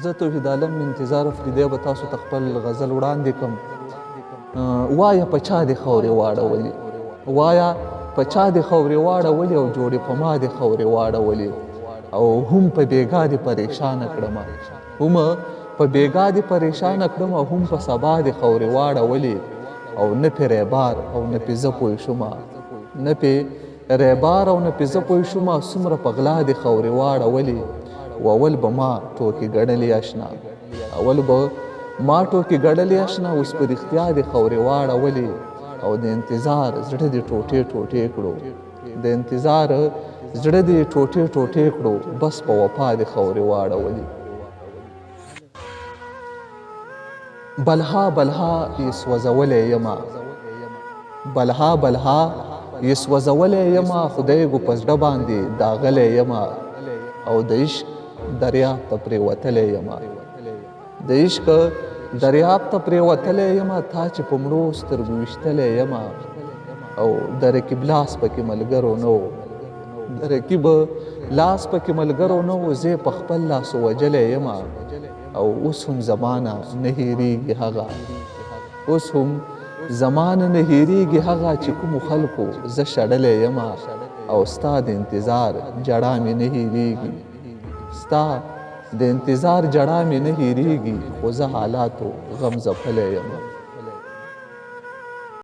زه توحید عالم انتظار افریدی به تاسو ته خپل غزل وړاندې کړم. وایه په چا دې خاورې واړولې، وایه په چا دې خاورې واړولې او جوړې په ما دې خاورې واړولې، او هم په بېګا دې پریشانه کړمه، هم په بېګا دې پریشانه کړم، او هم په سبا دې خاورې واړولې، او نه پې ریبار او نه پې زه پوه شومه، نه پې ریبار او نه پې زه پوه شومه، څومره په غلا دې خاورې واړولې. و اول به ما ټوکې ګڼلې اشنا، اول به ما ټوکې ګڼلې اشنا، اوس په رښتیا دې خاورې واړولې، او د انتظار زړه دې ټوټې ټوټې کړو، د انتظار زړه دې ټوټې ټوټې کړو، بس په وفا دې خاورې واړولې. بلها بلها یې سوځولی یمه، بلها بلها یې سوځولی یمه، خدای ګو په زړه باندې داغلی یمه، او د عشق دریاب ته پرېوتلی یمه، د عشق دریاب ته پرېوتلی یمه، تا چې په مړو سترګو ویشتلی یمه، او د رقیب لاس پکې ملګرو نه و، د رقیب لاس پکې ملګرو نه و، زه په خپل لاس وجلی یمه، او اوس هم زمانه نه هېرېږي هغه، اوس هم زمانه نه هېرېږي هغه چې کومو خلکو زه شړلی یمه، او ستا د انتظار جړا مې نه هېرېږي، ستا د انتظار جړا مې نه هېرېږي، خو زه حالاتو غم ځپلی یمه.